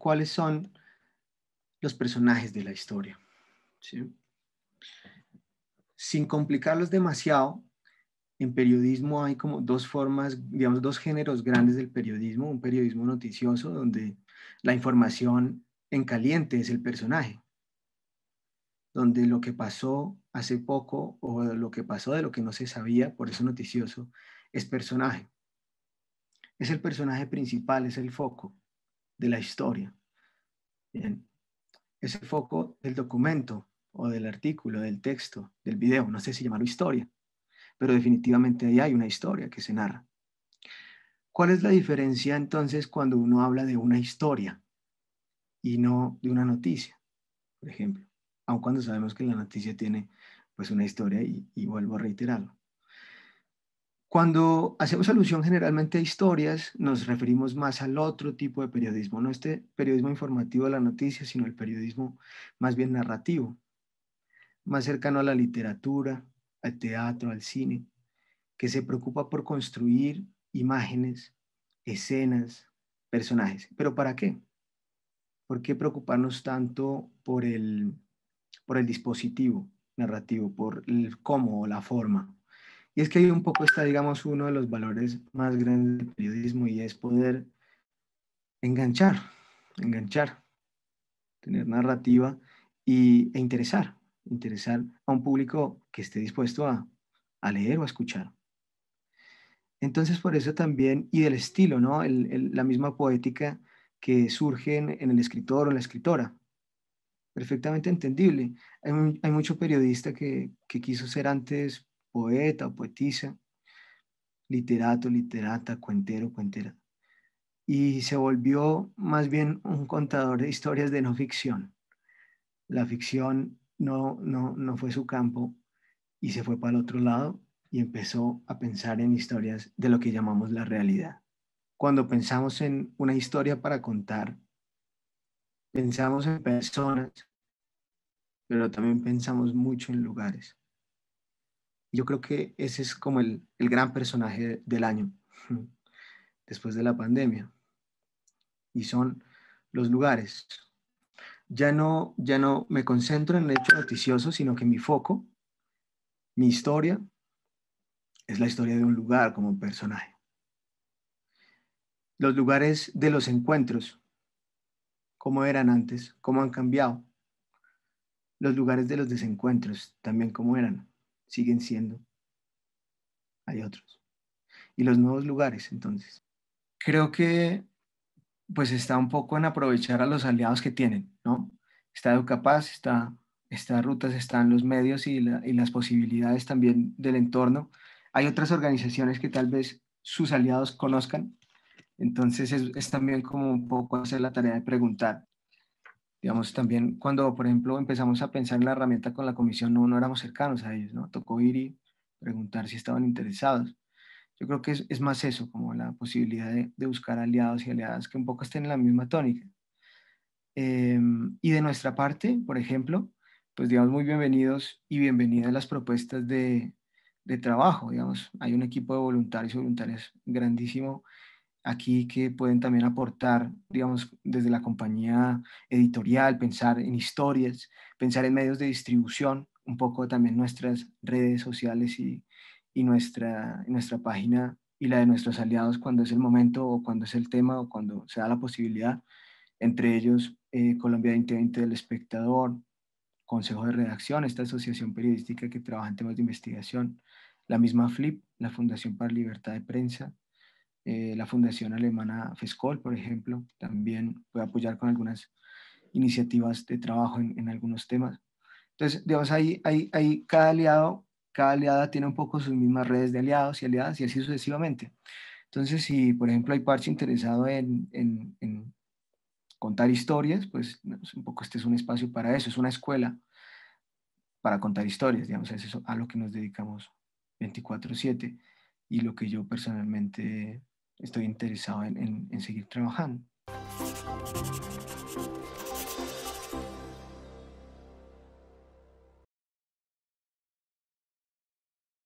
cuáles son los personajes de la historia, ¿sí? Sin complicarlos demasiado, en periodismo hay como dos formas, digamos, dos géneros grandes del periodismo. Un periodismo noticioso, donde la información en caliente es el personaje, donde lo que pasó hace poco o lo que pasó de lo que no se sabía, por eso noticioso, es personaje. Es el personaje principal, es el foco de la historia. Bien. Es el foco del documento o del artículo, del texto, del video. No sé si llamarlo historia, pero definitivamente ahí hay una historia que se narra. ¿Cuál es la diferencia entonces cuando uno habla de una historia y no de una noticia, por ejemplo? Aun cuando sabemos que la noticia tiene pues una historia y vuelvo a reiterarlo. Cuando hacemos alusión generalmente a historias, nos referimos más al otro tipo de periodismo, no este periodismo informativo de la noticia, sino el periodismo más bien narrativo, más cercano a la literatura, al teatro, al cine, que se preocupa por construir imágenes, escenas, personajes. ¿Pero para qué? ¿Por qué preocuparnos tanto por el dispositivo narrativo, por el cómo o la forma? Y es que ahí un poco está, digamos, uno de los valores más grandes del periodismo y es poder enganchar, enganchar, tener narrativa e interesar a un público que esté dispuesto a leer o a escuchar. Entonces, por eso también, y del estilo, ¿no? La misma poética que surge en el escritor o en la escritora. Perfectamente entendible. Hay mucho periodista que quiso ser antes poeta o poetisa, literato, literata, cuentero, cuentera. Y se volvió más bien un contador de historias de no ficción. La ficción no fue su campo y se fue para el otro lado y empezó a pensar en historias de lo que llamamos la realidad. Cuando pensamos en una historia para contar, pensamos en personas, pero también pensamos mucho en lugares. Yo creo que ese es como el gran personaje del año, después de la pandemia, y son los lugares. Ya no me concentro en el hecho noticioso, sino que mi foco, mi historia, es la historia de un lugar como personaje. Los lugares de los encuentros, cómo eran antes, cómo han cambiado. Los lugares de los desencuentros, también cómo eran, siguen siendo. Hay otros. Y los nuevos lugares, entonces. Creo que pues está un poco en aprovechar a los aliados que tienen, ¿no? Está Educapaz, está Rutas, están los medios y las posibilidades también del entorno. Hay otras organizaciones que tal vez sus aliados conozcan, entonces es también como un poco hacer la tarea de preguntar. Digamos, también cuando, por ejemplo, empezamos a pensar en la herramienta con la comisión, no éramos cercanos a ellos, ¿no? Tocó ir y preguntar si estaban interesados. Yo creo que es más eso, como la posibilidad de buscar aliados y aliadas que un poco estén en la misma tónica. Y de nuestra parte, por ejemplo, pues digamos muy bienvenidos y bienvenidas las propuestas de trabajo, digamos. Hay un equipo de voluntarios y voluntarias grandísimo aquí que pueden también aportar, digamos, desde la compañía editorial, pensar en historias, pensar en medios de distribución, un poco también nuestras redes sociales y nuestra página y la de nuestros aliados cuando es el momento o cuando es el tema o cuando se da la posibilidad, entre ellos Colombia 2020 del Espectador, Consejo de Redacción, esta asociación periodística que trabaja en temas de investigación, la misma FLIP, la Fundación para Libertad de Prensa, la Fundación Alemana FESCOL, por ejemplo, también puede apoyar con algunas iniciativas de trabajo en algunos temas. Entonces, digamos, ahí cada aliada tiene un poco sus mismas redes de aliados y aliadas y así sucesivamente. Entonces, si, por ejemplo, hay parche interesado en contar historias, pues un poco este es un espacio para eso, es una escuela para contar historias, digamos, es eso a lo que nos dedicamos 24/7 y lo que yo personalmente estoy interesado en seguir trabajando.